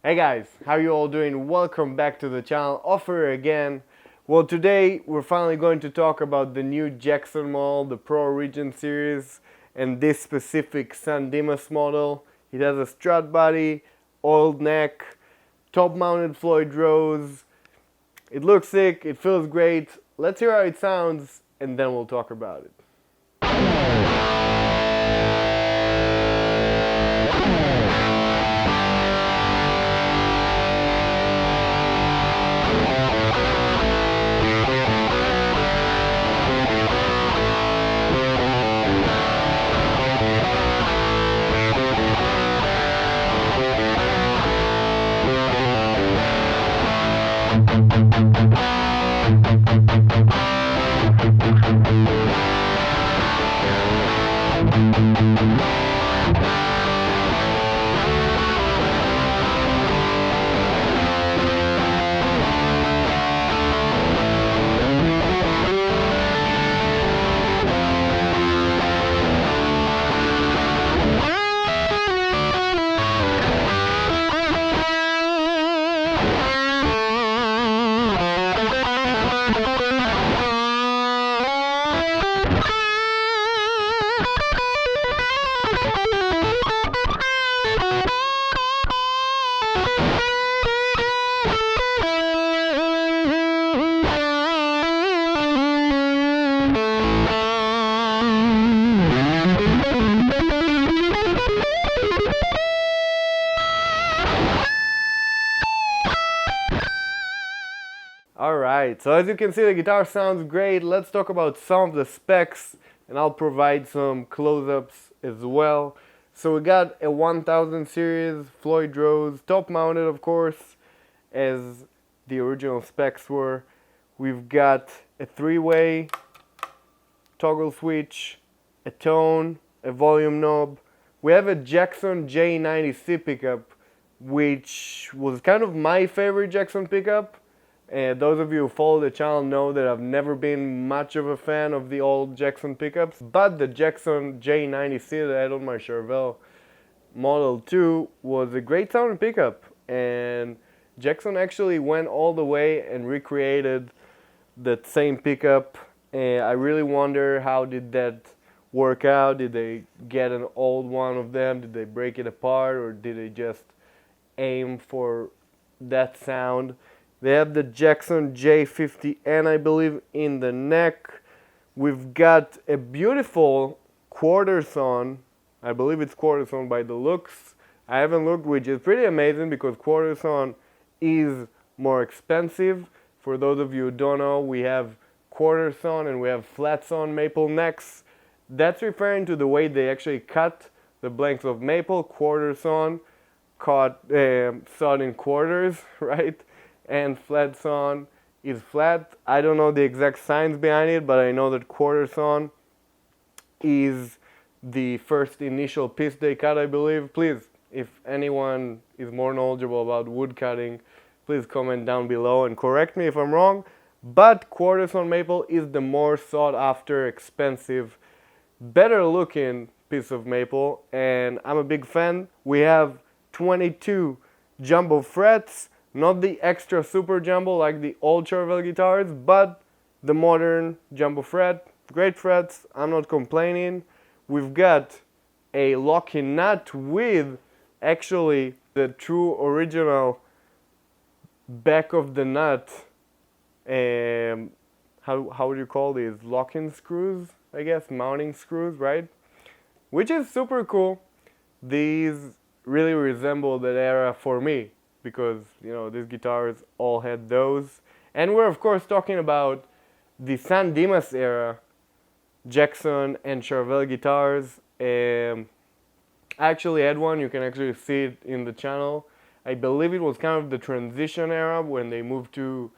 Hey guys, how you all doing? Welcome back to the channel, Ofer again. Well, today we're finally going to talk about the new Jackson model, the Pro Origin series, and this specific Dimas model. It has a strut body, oiled neck, top-mounted Floyd Rose. It looks sick, it feels great. Let's hear how it sounds, and then we'll talk about it. Alright, so as you can see, the guitar sounds great. Let's talk about some of the specs, and I'll provide some close-ups as well. So we got a 1000 series Floyd Rose, top-mounted of course, as the original specs were. We've got a 3-way toggle switch, a tone, a volume knob. We have a Jackson J90C pickup, which was kind of my favorite Jackson pickup. Those of you who follow the channel know that I've never been much of a fan of the old Jackson pickups, but the Jackson J90C that I had on my Charvel Model 2 was a great sounding pickup, and Jackson actually went all the way and recreated that same pickup. I really wonder how did that work out. Did they get an old one of them? Did they break it apart, or did they just aim for that sound? They have the Jackson J50N, I believe, in the neck. We've got a beautiful quarter sawn. I believe it's quarter sawn by the looks. I haven't looked, which is pretty amazing because quarter sawn is more expensive. For those of you who don't know, we have quarter sawn and we have flat sawn maple necks. That's referring to the way they actually cut the blanks of maple. Quarter sawn sawed in quarters, right? And flat sawn is flat. I don't know the exact science behind it, but I know that quarter sawn is the first initial piece they cut, I believe. Please, if anyone is more knowledgeable about wood cutting, please comment down below and correct me if I'm wrong. But quarter sawn maple is the more sought after, expensive, better looking piece of maple, and I'm a big fan. We have 22 jumbo frets. Not the extra super jumbo like the old Charvel guitars, but the modern jumbo fret. Great frets, I'm not complaining. We've got a lock-in nut with actually the true original back of the nut. How would you call these? Lock-in screws, I guess, mounting screws, right? Which is super cool. These really resemble that era for me, because these guitars all had those. And we're of course talking about the Dimas era Jackson and Charvel guitars. I actually had one. You can actually see it in the channel. I believe it was kind of the transition era when they moved to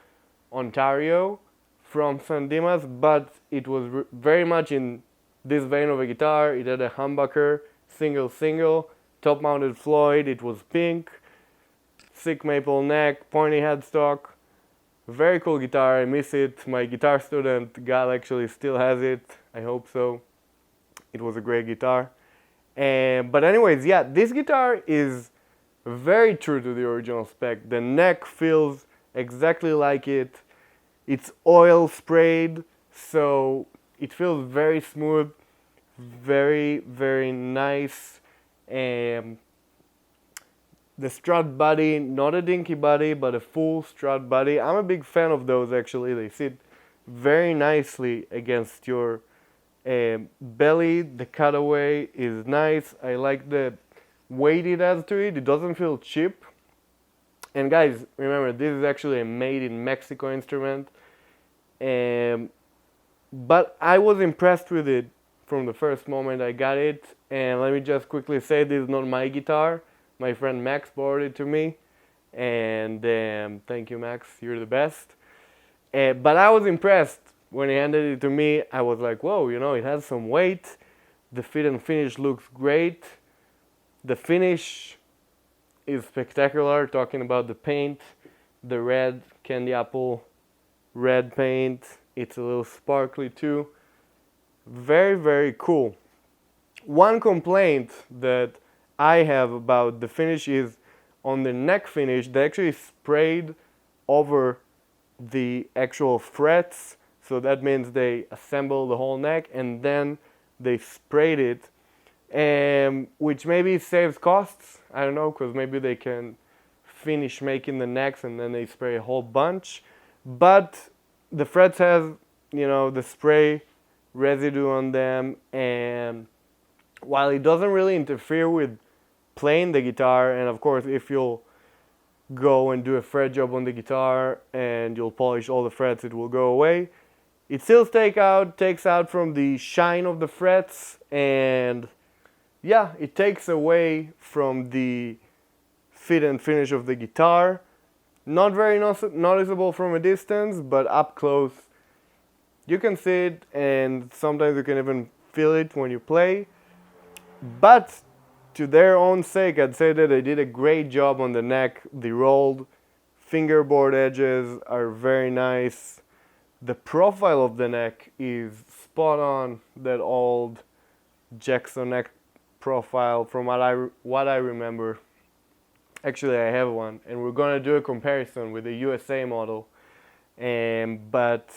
Ontario from Dimas, but it was very much in this vein of a guitar. It had a humbucker, single, top-mounted Floyd. It was pink, thick maple neck, pointy headstock. Very cool guitar. I miss it. My guitar student Gal actually still has it. I hope so. It was a great guitar. But anyways, yeah, this guitar is very true to the original spec. The neck feels exactly like it. It's oil sprayed, so it feels very smooth, very, very nice. Um, the strut body, not a dinky body, but a full strut body. I'm a big fan of those actually. They sit very nicely against your belly. The cutaway is nice. I like the weight it has to it. It doesn't feel cheap. And guys, remember, this is actually a made in Mexico instrument. But I was impressed with it from the first moment I got it. And let me just quickly say, this is not my guitar. My friend Max borrowed it to me. And thank you, Max. You're the best. But I was impressed when he handed it to me. I was like, whoa, it has some weight. The fit and finish looks great. The finish is spectacular. Talking about the paint, the red candy apple red paint. It's a little sparkly too. Very, very cool. One complaint that I have about the finish is on the neck finish, they actually sprayed over the actual frets. So that means they assemble the whole neck and then they sprayed it, which maybe saves costs. I don't know, because maybe they can finish making the necks and then they spray a whole bunch. But the frets has, the spray residue on them, and while it doesn't really interfere with playing the guitar, and of course if you'll go and do a fret job on the guitar and you'll polish all the frets, it will go away. It still takes out from the shine of the frets, and yeah, it takes away from the fit and finish of the guitar. Not very noticeable from a distance, but up close you can see it, and sometimes you can even feel it when you play. But to their own sake, I'd say that they did a great job on the neck. The rolled fingerboard edges are very nice. The profile of the neck is spot on that old Jackson neck profile from what I remember. Actually, I have one, and we're gonna do a comparison with the USA model. But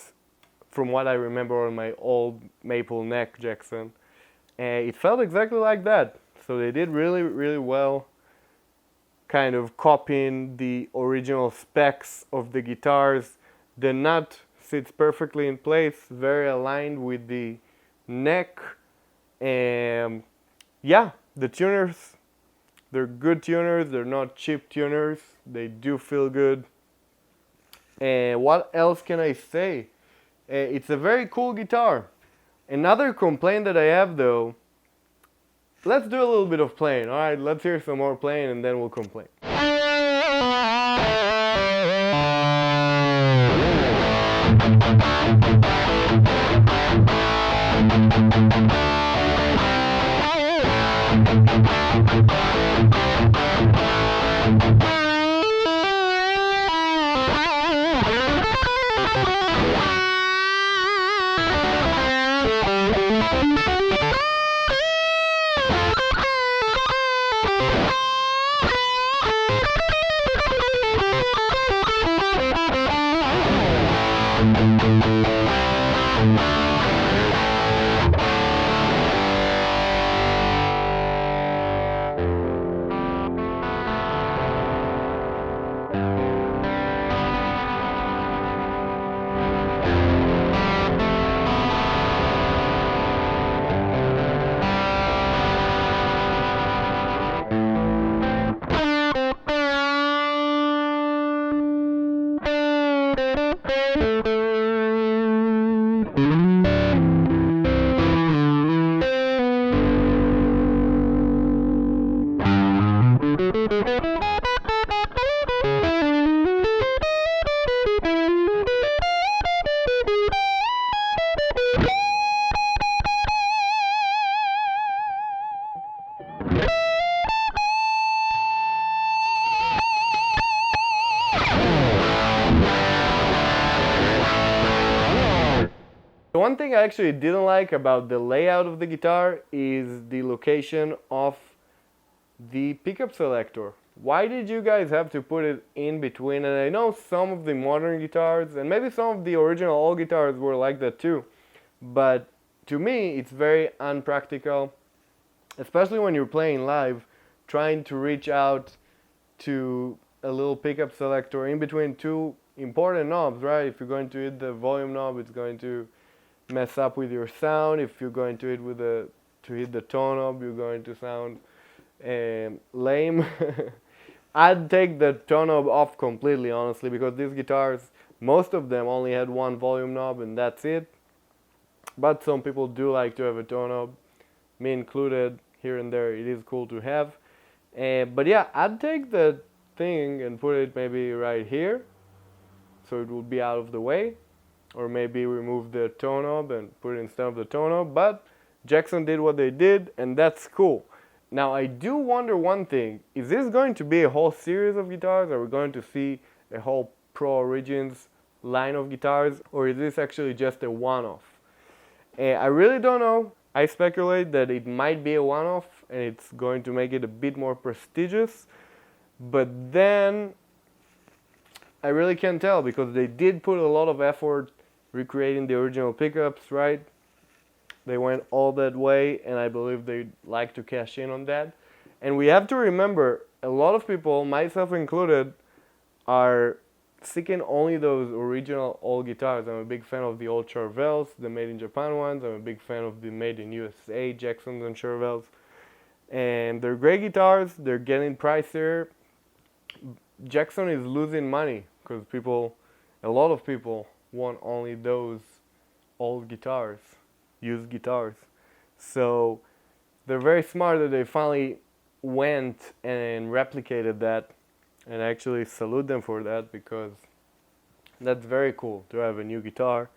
from what I remember on my old maple neck Jackson, it felt exactly like that. So they did really, really well, kind of copying the original specs of the guitars. The nut sits perfectly in place, very aligned with the neck. Yeah, the tuners, they're good tuners. They're not cheap tuners. They do feel good. What else can I say? It's a very cool guitar. Another complaint that I have though, let's do a little bit of playing. Alright, let's hear some more playing and then we'll complain. The one thing I actually didn't like about the layout of the guitar is the location of the pickup selector. Why did you guys have to put it in between? And I know some of the modern guitars, and maybe some of the original old guitars were like that too, but to me, it's very unpractical, especially when you're playing live, trying to reach out to a little pickup selector in between two important knobs, right? If you're going to hit the volume knob, it's going to mess up with your sound. If you're going to hit the tone knob, you're going to sound lame. I'd take the tone knob off completely, honestly, because these guitars, most of them only had one volume knob and that's it. But some people do like to have a tone knob, me included. Here and there, it is cool to have. But yeah, I'd take the thing and put it maybe right here, so it would be out of the way, or maybe remove the tone knob and put it instead of the tone knob. But Jackson did what they did, and that's cool. Now I do wonder one thing: is this going to be a whole series of guitars? Are we going to see a whole Pro Origins line of guitars, or is this actually just a one-off? I really don't know. I speculate that it might be a one-off and it's going to make it a bit more prestigious, but then I really can't tell because they did put a lot of effort recreating the original pickups, right? They went all that way, and I believe they'd like to cash in on that. And we have to remember, a lot of people, myself included, are seeking only those original old guitars. I'm a big fan of the old Charvels, the made in Japan ones. I'm a big fan of the made in USA Jacksons and Charvels. And they're great guitars. They're getting pricier. Jackson is losing money because a lot of people want only those old guitars, used guitars. So they're very smart that they finally went and replicated that, and I actually salute them for that, because that's very cool to have a new guitar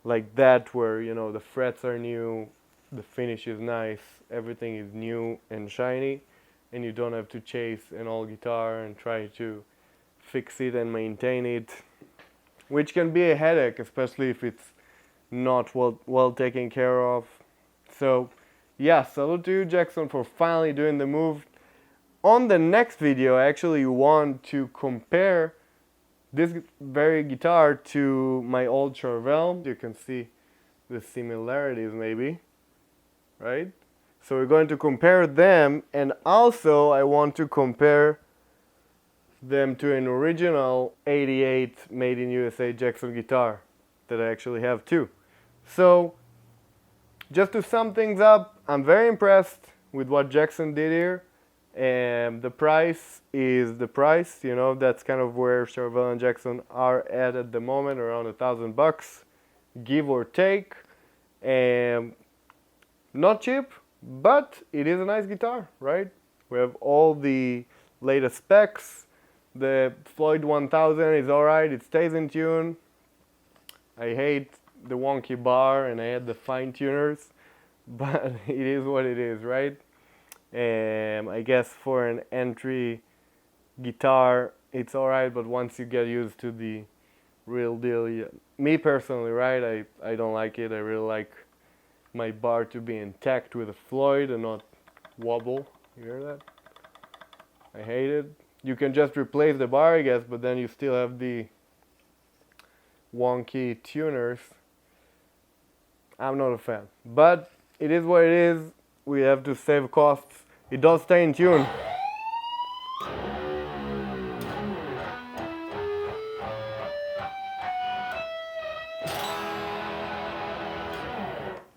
like that, where the frets are new, the finish is nice, everything is new and shiny, and you don't have to chase an old guitar and try to fix it and maintain it, which can be a headache, especially if it's not well taken care of. So yeah, salute to you, Jackson, for finally doing the move. On the next video, I actually want to compare this very guitar to my old Charvel. You can see the similarities maybe, right? So we're going to compare them, and also I want to compare them to an original 88 made in USA Jackson guitar that I actually have too. So just to sum things up, I'm very impressed with what Jackson did here. And the price is the price, that's kind of where Charvel and Jackson are at the moment, around $1,000, give or take. Not cheap, but it is a nice guitar, right? We have all the latest specs. The Floyd 1000 is alright, it stays in tune. I hate the wonky bar and I hate the fine tuners, but it is what it is, right? I guess for an entry guitar, it's alright, but once you get used to the real deal, me personally, right, I don't like it. I really like my bar to be intact with a Floyd and not wobble. You hear that? I hate it. You can just replace the bar, I guess, but then you still have the wonky tuners. I'm not a fan, but it is what it is. We have to save costs. It does stay in tune.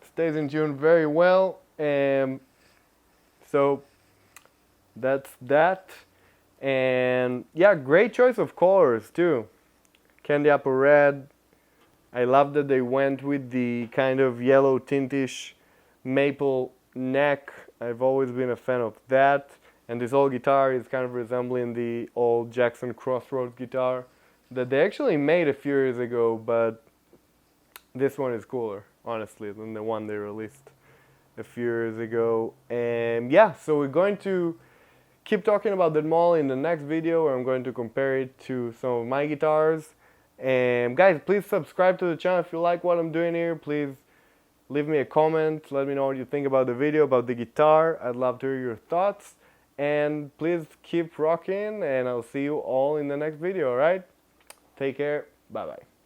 Stays in tune very well. So that's that. And yeah, great choice of colors too. Candy apple red. I love that they went with the kind of yellow tintish maple neck. I've always been a fan of that. And this old guitar is kind of resembling the old Jackson Crossroads guitar that they actually made a few years ago, but this one is cooler, honestly, than the one they released a few years ago. And yeah, so we're going to keep talking about that model in the next video, where I'm going to compare it to some of my guitars. And guys, please subscribe to the channel if you like what I'm doing here. Please leave me a comment, let me know what you think about the video, about the guitar. I'd love to hear your thoughts. And please keep rocking, and I'll see you all in the next video, alright? Take care. Bye bye.